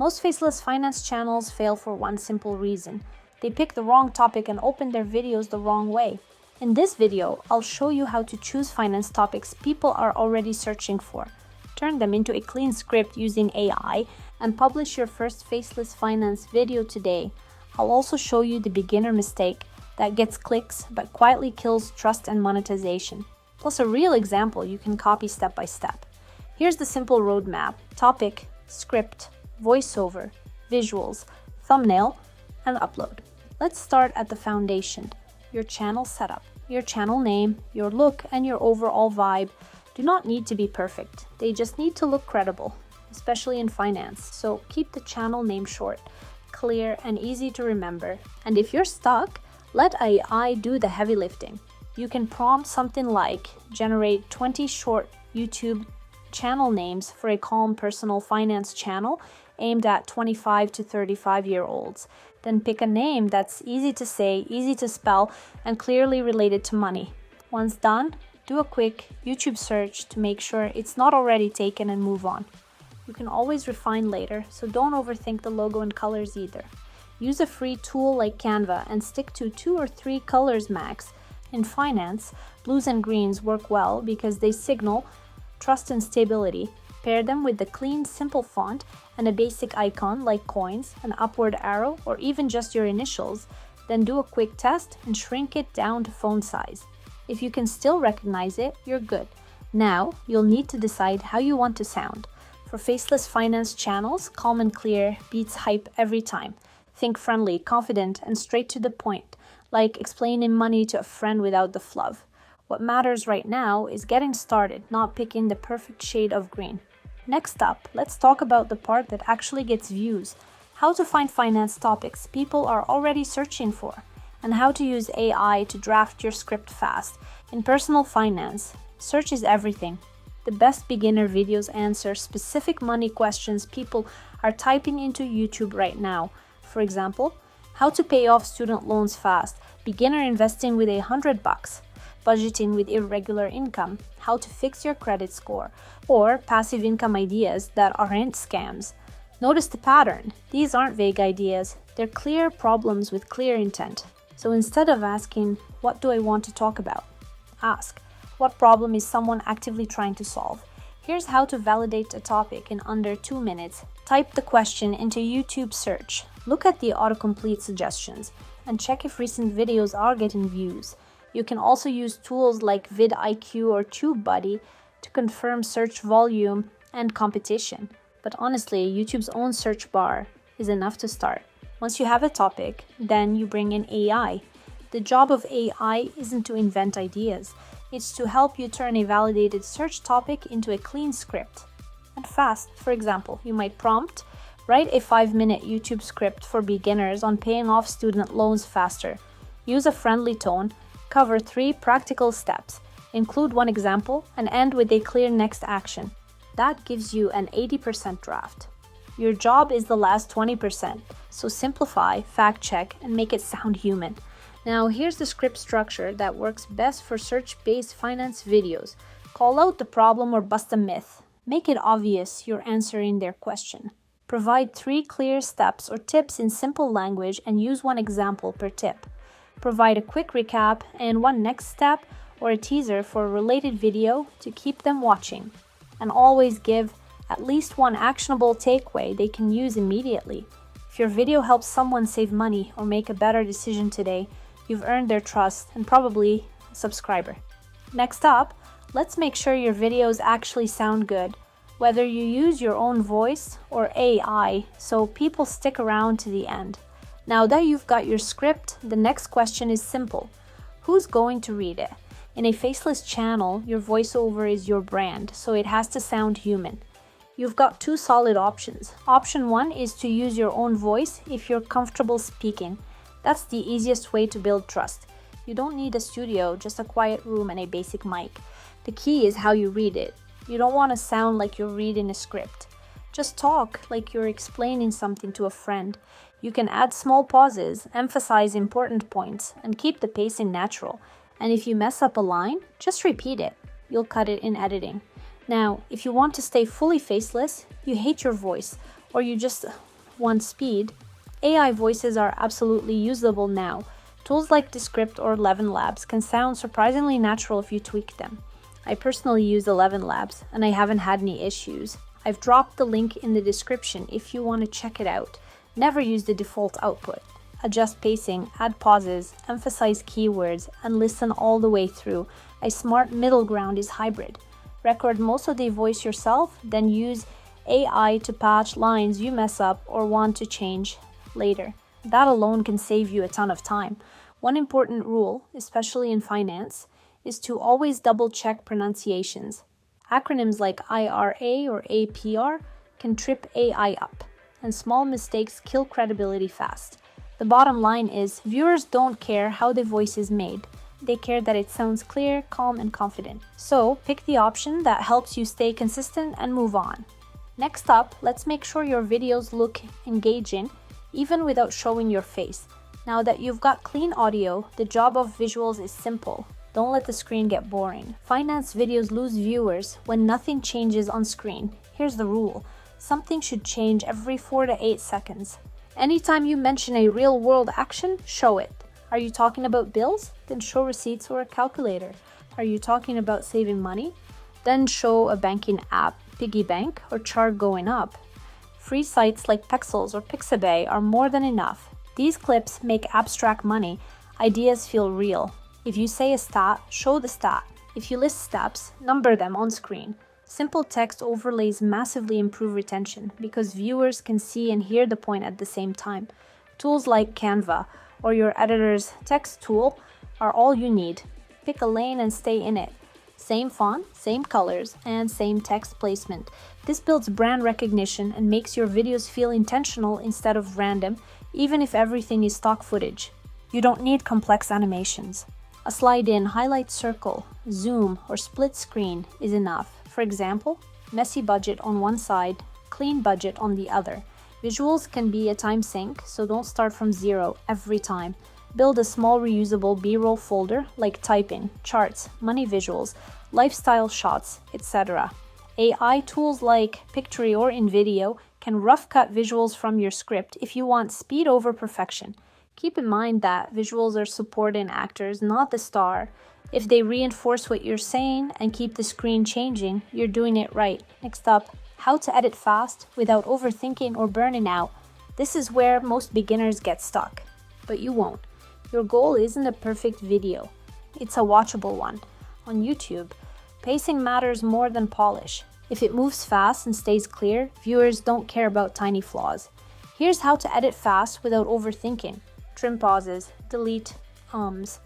Most faceless finance channels fail for one simple reason. They pick the wrong topic and open their videos the wrong way. In this video, I'll show you how to choose finance topics people are already searching for, turn them into a clean script using AI, and publish your first faceless finance video today. I'll also show you the beginner mistake that gets clicks but quietly kills trust and monetization, plus a real example you can copy step by step. Here's the simple roadmap: topic, script, voiceover, visuals, thumbnail, and upload. Let's start at the foundation: your channel setup. Your channel name, your look, and your overall vibe do not need to be perfect. They just need to look credible, especially in finance. So keep the channel name short, clear, and easy to remember. And if you're stuck, let AI do the heavy lifting. You can prompt something like generate 20 short YouTube channel names for a calm personal finance channel aimed at 25 to 35-year-olds. Then pick a name that's easy to say, easy to spell, and clearly related to money. Once done, do a quick YouTube search to make sure it's not already taken and move on. You can always refine later, so don't overthink the logo and colors either. Use a free tool like Canva and stick to 2 or 3 colors max. In finance, blues and greens work well because they signal trust and stability. Pair them with the clean, simple font and a basic icon like coins, an upward arrow, or even just your initials. Then do a quick test and shrink it down to phone size. If you can still recognize it, you're good. Now, you'll need to decide how you want to sound. For faceless finance channels, calm and clear beats hype every time. Think friendly, confident, and straight to the point, like explaining money to a friend without the fluff. What matters right now is getting started, not picking the perfect shade of green. Next up, let's talk about the part that actually gets views: how to find finance topics people are already searching for, and how to use AI to draft your script fast. In personal finance, search is everything. The best beginner videos answer specific money questions people are typing into YouTube right now. For example, how to pay off student loans fast, beginner investing with $100, budgeting with irregular income, how to fix your credit score, or passive income ideas that aren't scams. Notice the pattern. These aren't vague ideas. They're clear problems with clear intent. So instead of asking, "What do I want to talk about?" ask, "What problem is someone actively trying to solve?" Here's how to validate a topic in under 2 minutes. Type the question into YouTube search. Look at the autocomplete suggestions and check if recent videos are getting views. You can also use tools like vidIQ or TubeBuddy to confirm search volume and competition. But honestly, YouTube's own search bar is enough to start. Once you have a topic, then you bring in AI. The job of AI isn't to invent ideas. It's to help you turn a validated search topic into a clean script. And fast. For example, you might prompt, write a 5-minute YouTube script for beginners on paying off student loans faster. Use a friendly tone, cover 3 practical steps, include 1 example, and end with a clear next action. That gives you an 80% draft. Your job is the last 20%, so simplify, fact check, and make it sound human. Now here's the script structure that works best for search-based finance videos. Call out the problem or bust a myth. Make it obvious you're answering their question. Provide 3 clear steps or tips in simple language and use 1 example per tip. Provide a quick recap and 1 next step or a teaser for a related video to keep them watching. And always give at least 1 actionable takeaway they can use immediately. If your video helps someone save money or make a better decision today, you've earned their trust and probably a subscriber. Next up, let's make sure your videos actually sound good, whether you use your own voice or AI, so people stick around to the end. Now that you've got your script, the next question is simple: who's going to read it? In a faceless channel, your voiceover is your brand, so it has to sound human. You've got 2 solid options. Option 1 is to use your own voice if you're comfortable speaking. That's the easiest way to build trust. You don't need a studio, just a quiet room and a basic mic. The key is how you read it. You don't want to sound like you're reading a script. Just talk like you're explaining something to a friend. You can add small pauses, emphasize important points, and keep the pacing natural. And if you mess up a line, just repeat it. You'll cut it in editing. Now, if you want to stay fully faceless, you hate your voice, or you just want speed, AI voices are absolutely usable now. Tools like Descript or 11 Labs can sound surprisingly natural if you tweak them. I personally use 11 Labs and I haven't had any issues. I've dropped the link in the description if you want to check it out. Never use the default output. Adjust pacing, add pauses, emphasize keywords, and listen all the way through. A smart middle ground is hybrid. Record most of the voice yourself, then use AI to patch lines you mess up or want to change later. That alone can save you a ton of time. One important rule, especially in finance, is to always double-check pronunciations. Acronyms like IRA or APR can trip AI up, and small mistakes kill credibility fast. The bottom line is, viewers don't care how the voice is made. They care that it sounds clear, calm, and confident. So, pick the option that helps you stay consistent and move on. Next up, let's make sure your videos look engaging, even without showing your face. Now that you've got clean audio, the job of visuals is simple. Don't let the screen get boring. Finance videos lose viewers when nothing changes on screen. Here's the rule. Something should change every 4 to 8 seconds. Anytime you mention a real-world action, show it. Are you talking about bills? Then show receipts or a calculator. Are you talking about saving money? Then show a banking app, piggy bank, or chart going up. Free sites like Pexels or Pixabay are more than enough. These clips make abstract money. Ideas feel real. If you say a stat, show the stat. If you list steps, number them on screen. Simple text overlays massively improve retention because viewers can see and hear the point at the same time. Tools like Canva or your editor's text tool are all you need. Pick a lane and stay in it. Same font, same colors, and same text placement. This builds brand recognition and makes your videos feel intentional instead of random, even if everything is stock footage. You don't need complex animations. A slide-in highlight circle, zoom, or split screen is enough. For example, messy budget on one side, clean budget on the other. Visuals can be a time sink, so don't start from zero every time. Build a small reusable B-roll folder like typing, charts, money visuals, lifestyle shots, etc. AI tools like Pictory or InVideo can rough cut visuals from your script if you want speed over perfection. Keep in mind that visuals are supporting actors, not the star. If they reinforce what you're saying and keep the screen changing, you're doing it right. Next up, how to edit fast without overthinking or burning out. This is where most beginners get stuck, but you won't. Your goal isn't a perfect video. It's a watchable one. On YouTube, pacing matters more than polish. If it moves fast and stays clear, viewers don't care about tiny flaws. Here's how to edit fast without overthinking. Trim pauses, delete ums.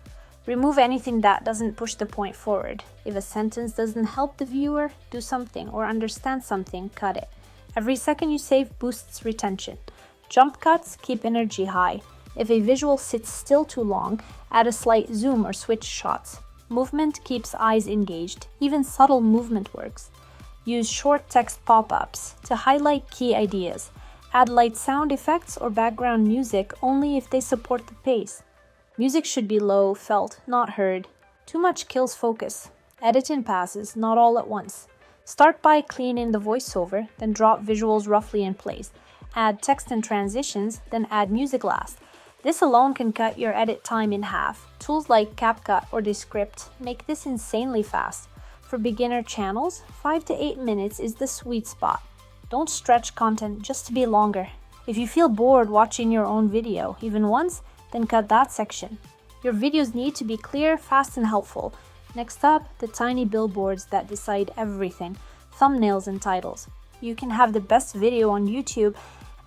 Remove anything that doesn't push the point forward. If a sentence doesn't help the viewer do something or understand something, cut it. Every second you save boosts retention. Jump cuts keep energy high. If a visual sits still too long, add a slight zoom or switch shots. Movement keeps eyes engaged. Even subtle movement works. Use short text pop-ups to highlight key ideas. Add light sound effects or background music only if they support the pace. Music should be low, felt, not heard. Too much kills focus. Edit in passes, not all at once. Start by cleaning the voiceover, then drop visuals roughly in place. Add text and transitions, then add music last. This alone can cut your edit time in half. Tools like CapCut or Descript make this insanely fast. For beginner channels, 5 to 8 minutes is the sweet spot. Don't stretch content just to be longer. If you feel bored watching your own video, even once, then cut that section. Your videos need to be clear, fast, and helpful. Next up, the tiny billboards that decide everything, thumbnails and titles. You can have the best video on YouTube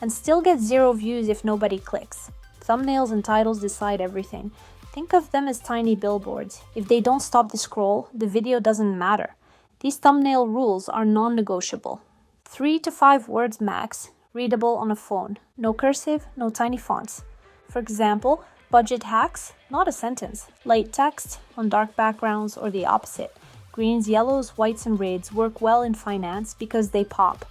and still get 0 views if nobody clicks. Thumbnails and titles decide everything. Think of them as tiny billboards. If they don't stop the scroll, the video doesn't matter. These thumbnail rules are non-negotiable. 3 to 5 words max, readable on a phone. No cursive, no tiny fonts. For example, budget hacks, not a sentence. Light text on dark backgrounds or the opposite. Greens, yellows, whites, and reds work well in finance because they pop.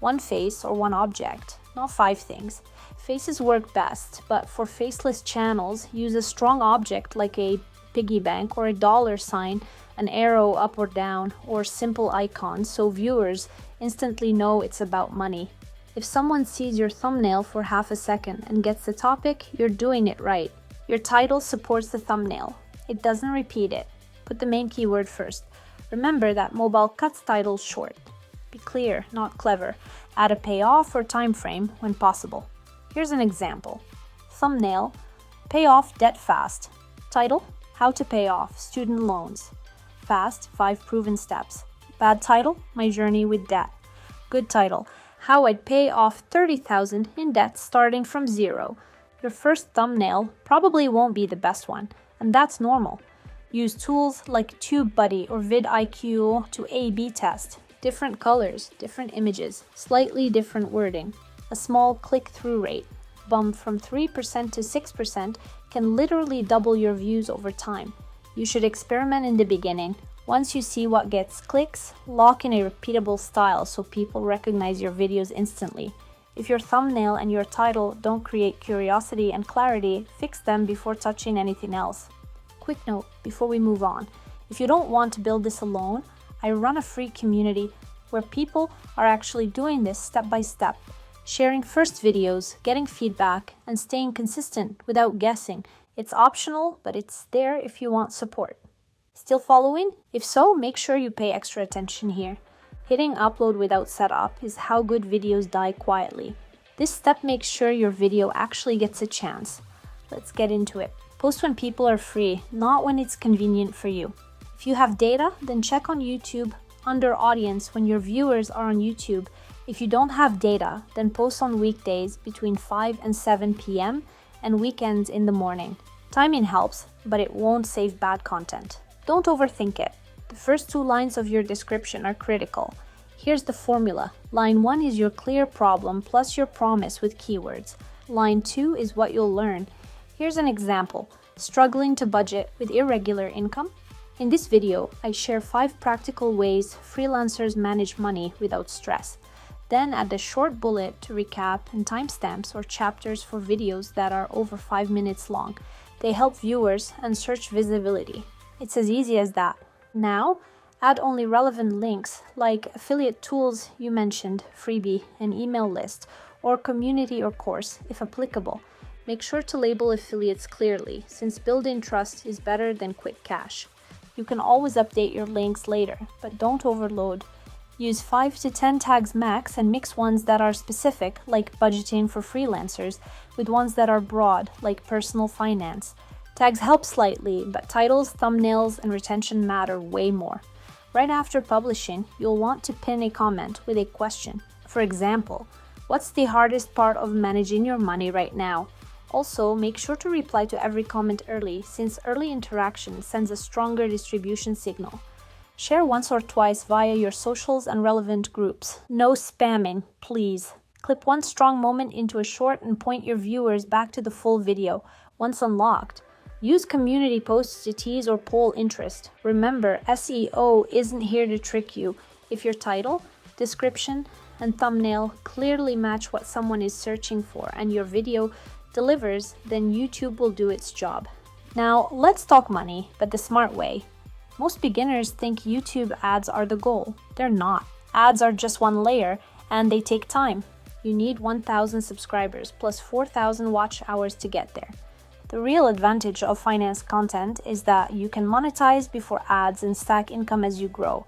One face or one object, not 5 things. Faces work best, but for faceless channels, use a strong object like a piggy bank or a dollar sign, an arrow up or down, or simple icons so viewers instantly know it's about money. If someone sees your thumbnail for half a second and gets the topic, you're doing it right. Your title supports the thumbnail. It doesn't repeat it. Put the main keyword first. Remember that mobile cuts titles short. Be clear, not clever. Add a payoff or time frame when possible. Here's an example. Thumbnail, pay off debt fast. Title, how to pay off student loans. Fast, 5 proven steps. Bad title, my journey with debt. Good title, how I'd pay off $30,000 in debt starting from zero. Your first thumbnail probably won't be the best one, and that's normal. Use tools like TubeBuddy or vidIQ to A/B test. Different colors, different images, slightly different wording. A small click-through rate, bump from 3% to 6%, can literally double your views over time. You should experiment in the beginning. Once you see what gets clicks, lock in a repeatable style so people recognize your videos instantly. If your thumbnail and your title don't create curiosity and clarity, fix them before touching anything else. Quick note before we move on. If you don't want to build this alone, I run a free community where people are actually doing this step by step, sharing first videos, getting feedback, and staying consistent without guessing. It's optional, but it's there if you want support. Still following? If so, make sure you pay extra attention here. Hitting upload without setup is how good videos die quietly. This step makes sure your video actually gets a chance. Let's get into it. Post when people are free, not when it's convenient for you. If you have data, then check on YouTube under audience when your viewers are on YouTube. If you don't have data, then post on weekdays between 5 and 7 p.m. and weekends in the morning. Timing helps, but it won't save bad content. Don't overthink it. The first 2 lines of your description are critical. Here's the formula. Line 1 is your clear problem plus your promise with keywords. Line 2 is what you'll learn. Here's an example. Struggling to budget with irregular income? In this video, I share 5 practical ways freelancers manage money without stress. Then add a short bullet to recap and timestamps or chapters for videos that are over 5 minutes long. They help viewers and search visibility. It's as easy as that. Now, add only relevant links like affiliate tools you mentioned, freebie, an email list, or community or course if applicable. Make sure to label affiliates clearly, since building trust is better than quick cash. You can always update your links later, but don't overload. Use 5 to 10 tags max and mix ones that are specific, like budgeting for freelancers, with ones that are broad, like personal finance. Tags help slightly, but titles, thumbnails, and retention matter way more. Right after publishing, you'll want to pin a comment with a question. For example, what's the hardest part of managing your money right now? Also, make sure to reply to every comment early, since early interaction sends a stronger distribution signal. Share once or twice via your socials and relevant groups. No spamming, please. Clip one strong moment into a short and point your viewers back to the full video, once unlocked. Use community posts to tease or poll interest. Remember, SEO isn't here to trick you. If your title, description, and thumbnail clearly match what someone is searching for and your video delivers, then YouTube will do its job. Now, let's talk money, but the smart way. Most beginners think YouTube ads are the goal. They're not. Ads are just one layer, and they take time. You need 1,000 subscribers plus 4,000 watch hours to get there. The real advantage of finance content is that you can monetize before ads and stack income as you grow.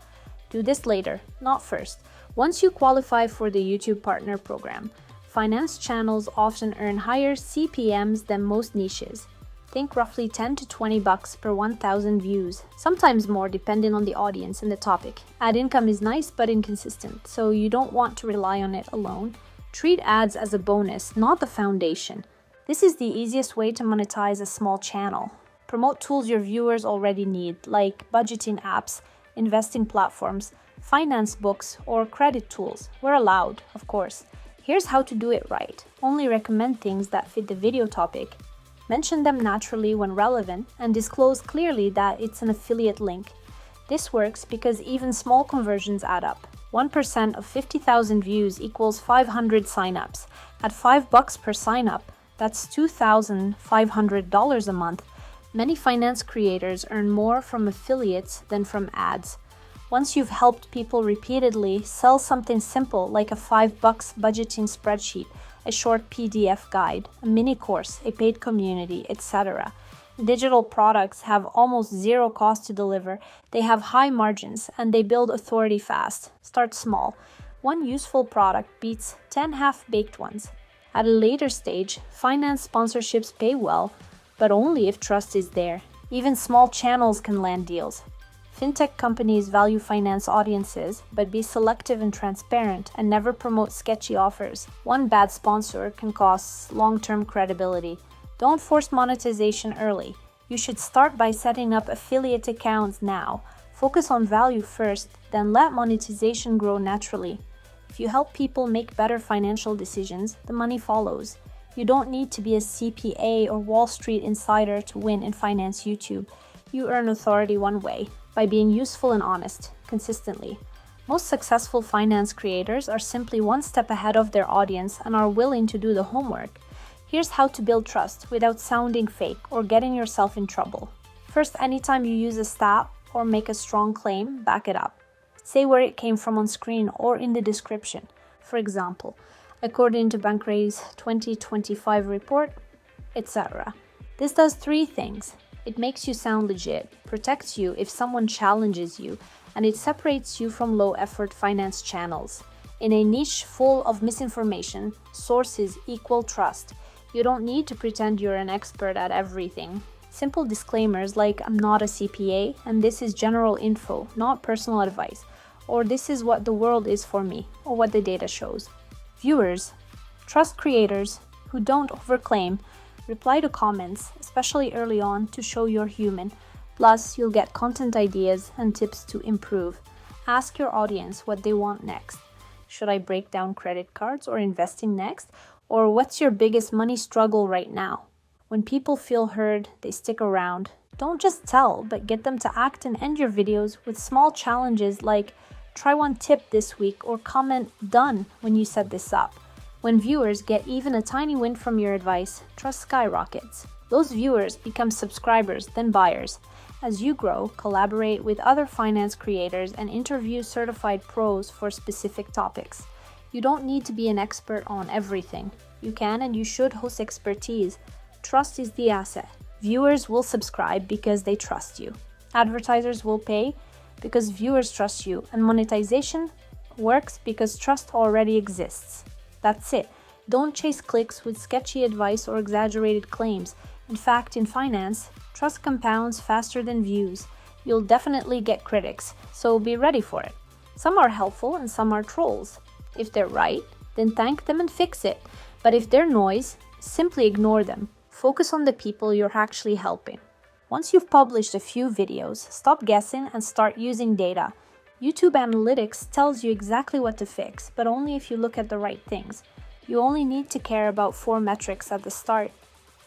Do this later, not first. Once you qualify for the YouTube Partner Program, finance channels often earn higher CPMs than most niches. Think roughly $10 to $20 per 1,000 views, sometimes more depending on the audience and the topic. Ad income is nice but inconsistent, so you don't want to rely on it alone. Treat ads as a bonus, not the foundation. This is the easiest way to monetize a small channel. Promote tools your viewers already need, like budgeting apps, investing platforms, finance books, or credit tools, where allowed, of course. Here's how to do it right. Only recommend things that fit the video topic. Mention them naturally when relevant and disclose clearly that it's an affiliate link. This works because even small conversions add up. 1% of 50,000 views equals 500 signups. At $5 per signup, that's $2,500 a month. Many finance creators earn more from affiliates than from ads. Once you've helped people repeatedly, sell something simple like a $5 budgeting spreadsheet, a short PDF guide, a mini course, a paid community, etc. Digital products have almost zero cost to deliver, they have high margins, and they build authority fast. Start small. One useful product beats 10 half-baked ones. At a later stage, finance sponsorships pay well, but only if trust is there. Even small channels can land deals. Fintech companies value finance audiences, but be selective and transparent and never promote sketchy offers. One bad sponsor can cost long-term credibility. Don't force monetization early. You should start by setting up affiliate accounts now. Focus on value first, then let monetization grow naturally. If you help people make better financial decisions, the money follows. You don't need to be a CPA or Wall Street insider to win in finance YouTube. You earn authority one way, by being useful and honest, consistently. Most successful finance creators are simply one step ahead of their audience and are willing to do the homework. Here's how to build trust without sounding fake or getting yourself in trouble. First, anytime you use a stat or make a strong claim, back it up. Say where it came from on screen or in the description. For example, according to Bankray's 2025 report, etc. This does three things. It makes you sound legit, protects you if someone challenges you, and it separates you from low-effort finance channels. In a niche full of misinformation, sources equal trust. You don't need to pretend you're an expert at everything. Simple disclaimers like "I'm not a CPA" and "this is general info, not personal advice," or "this is what the world is for me," or what the data shows. Viewers, trust creators who don't overclaim. Reply to comments, especially early on, to show you're human. Plus, you'll get content ideas and tips to improve. Ask your audience what they want next. Should I break down credit cards or investing next? Or what's your biggest money struggle right now? When people feel heard, they stick around. Don't just tell, but get them to act and end your videos with small challenges like try one tip this week or comment "done" when you set this up. When viewers get even a tiny win from your advice, trust skyrockets. Those viewers become subscribers, then buyers. As you grow, collaborate with other finance creators and interview certified pros for specific topics. You don't need to be an expert on everything. You can and you should host expertise. Trust is the asset. Viewers will subscribe because they trust you. Advertisers will pay because viewers trust you. And monetization works because trust already exists. That's it. Don't chase clicks with sketchy advice or exaggerated claims. In fact, in finance, trust compounds faster than views. You'll definitely get critics, so be ready for it. Some are helpful and some are trolls. If they're right, then thank them and fix it. But if they're noise, simply ignore them. Focus on the people you're actually helping. Once you've published a few videos, stop guessing and start using data. YouTube Analytics tells you exactly what to fix, but only if you look at the right things. You only need to care about 4 metrics at the start.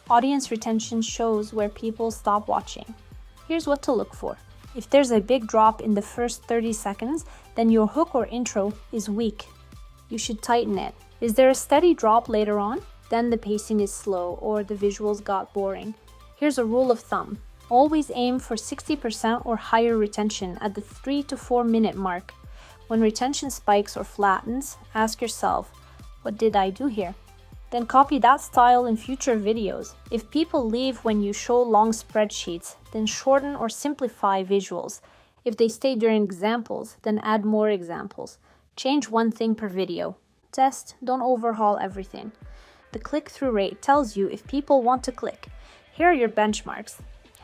Audience retention shows where people stop watching. Here's what to look for. If there's a big drop in the first 30 seconds, then your hook or intro is weak. You should tighten it. Is there a steady drop later on? Then the pacing is slow or the visuals got boring. Here's a rule of thumb. Always aim for 60% or higher retention at the 3 to 4 minute mark. When retention spikes or flattens, ask yourself, what did I do here? Then copy that style in future videos. If people leave when you show long spreadsheets, then shorten or simplify visuals. If they stay during examples, then add more examples. Change one thing per video. Test, don't overhaul everything. The click-through rate tells you if people want to click. Here are your benchmarks.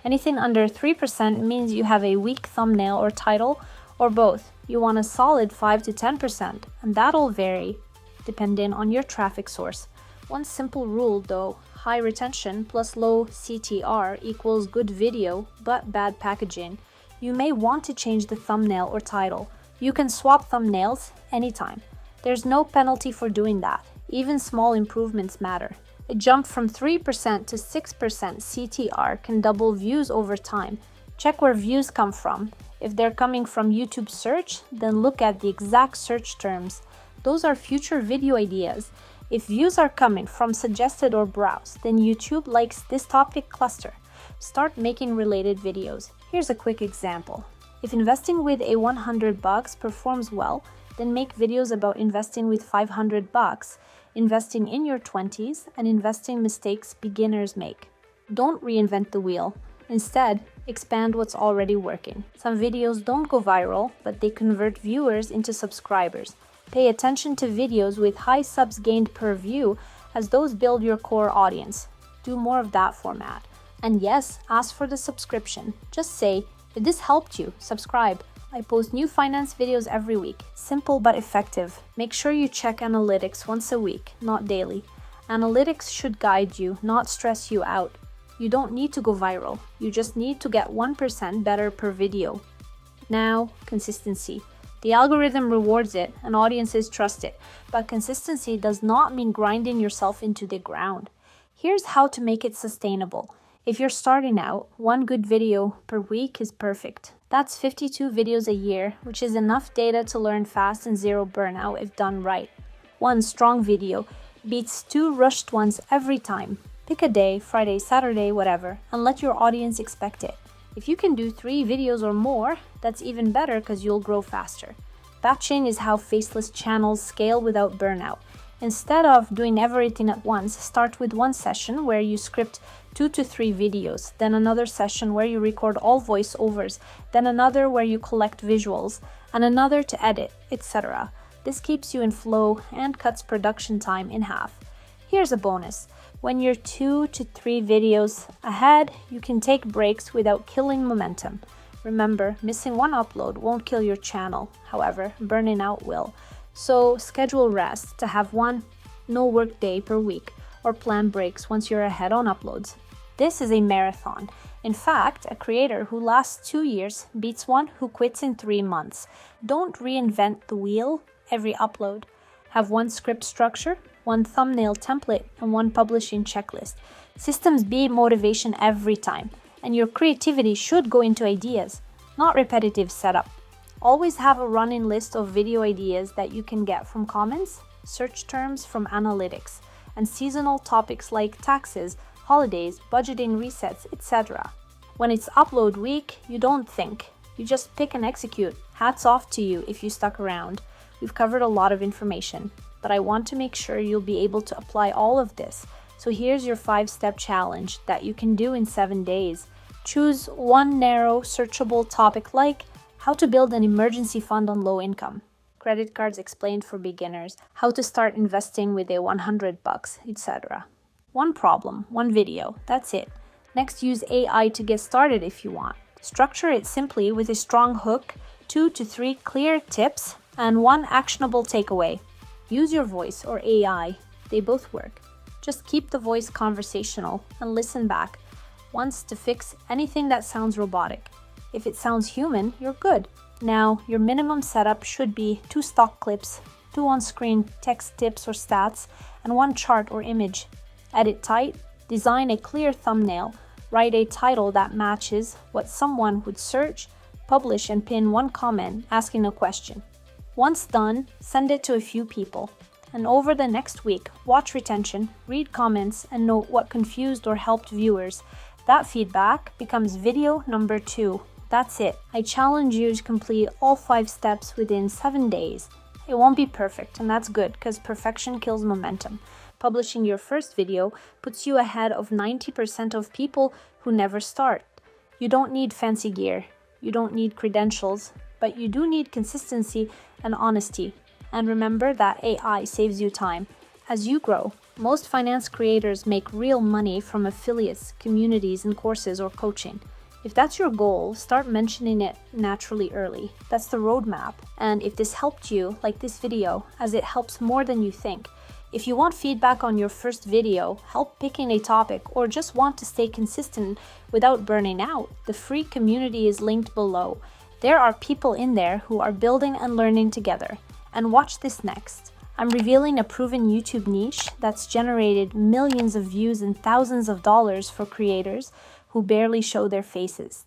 Anything under 3% means you have a weak thumbnail or title, or both. You want a solid 5 to 10%, and that'll vary depending on your traffic source. One simple rule though, high retention plus low CTR equals good video but bad packaging. You may want to change the thumbnail or title. You can swap thumbnails anytime. There's no penalty for doing that. Even small improvements matter. A jump from 3% to 6% CTR can double views over time. Check where views come from. If they're coming from YouTube search, then look at the exact search terms. Those are future video ideas. If views are coming from suggested or browse, then YouTube likes this topic cluster. Start making related videos. Here's a quick example. If investing with a $100 performs well, then make videos about investing with $500, investing in your 20s, and investing mistakes beginners make. Don't reinvent the wheel. Instead, expand what's already working. Some videos don't go viral, but they convert viewers into subscribers. Pay attention to videos with high subs gained per view, as those build your core audience. Do more of that format. And yes, ask for the subscription. Just say, if this helped you, subscribe. I post new finance videos every week. Simple but effective. Make sure you check analytics once a week, not daily. Analytics should guide you, not stress you out. You don't need to go viral. You just need to get 1% better per video. Now, consistency. The algorithm rewards it and audiences trust it, but consistency does not mean grinding yourself into the ground. Here's how to make it sustainable. If you're starting out, one good video per week is perfect. That's 52 videos a year, which is enough data to learn fast and zero burnout if done right. One strong video beats 2 rushed ones every time. Pick a day, Friday, Saturday, whatever, and let your audience expect it. If you can do 3 videos or more, that's even better because you'll grow faster. Batching is how Faceless channels scale without burnout. Instead of doing everything at once, start with one session where you script 2 to 3 videos, then another session where you record all voiceovers, then another where you collect visuals, and another to edit, etc. This keeps you in flow and cuts production time in half. Here's a bonus. When you're 2 to 3 videos ahead, you can take breaks without killing momentum. Remember, missing one upload won't kill your channel. However, burning out will. So schedule rest to have one no work day per week or plan breaks once you're ahead on uploads. This is a marathon. In fact, a creator who lasts 2 years beats one who quits in 3 months. Don't reinvent the wheel every upload. Have one script structure, one thumbnail template, and one publishing checklist. Systems beat motivation every time, and your creativity should go into ideas, not repetitive setup. Always have a running list of video ideas that you can get from comments, search terms from analytics, and seasonal topics like taxes, holidays, budgeting resets, etc. When it's upload week, you don't think. You just pick and execute. Hats off to you if you stuck around. We've covered a lot of information, but I want to make sure you'll be able to apply all of this. So here's your 5-step challenge that you can do in 7 days. Choose one narrow, searchable topic like how to build an emergency fund on low income, credit cards explained for beginners, how to start investing with a $100, etc. One problem, one video, that's it. Next, use AI to get started if you want. Structure it simply with a strong hook, 2 to 3 clear tips, and 1 actionable takeaway. Use your voice or AI, they both work. Just keep the voice conversational and listen back once to fix anything that sounds robotic. If it sounds human, you're good. Now, your minimum setup should be 2 stock clips, 2 on-screen text tips or stats, and 1 chart or image. Edit tight, design a clear thumbnail, write a title that matches what someone would search, publish and pin 1 comment asking a question. Once done, send it to a few people. And over the next week, watch retention, read comments, and note what confused or helped viewers. That feedback becomes video number 2. That's it. I challenge you to complete all 5 steps within 7 days. It won't be perfect, and that's good because perfection kills momentum. Publishing your first video puts you ahead of 90% of people who never start. You don't need fancy gear. You don't need credentials, but you do need consistency and honesty. And remember that AI saves you time. As you grow, most finance creators make real money from affiliates, communities, and courses or coaching. If that's your goal, start mentioning it naturally early. That's the roadmap. And if this helped you, like this video, as it helps more than you think. If you want feedback on your first video, help picking a topic, or just want to stay consistent without burning out, the free community is linked below. There are people in there who are building and learning together. And watch this next. I'm revealing a proven YouTube niche that's generated millions of views and thousands of dollars for creators who barely show their faces.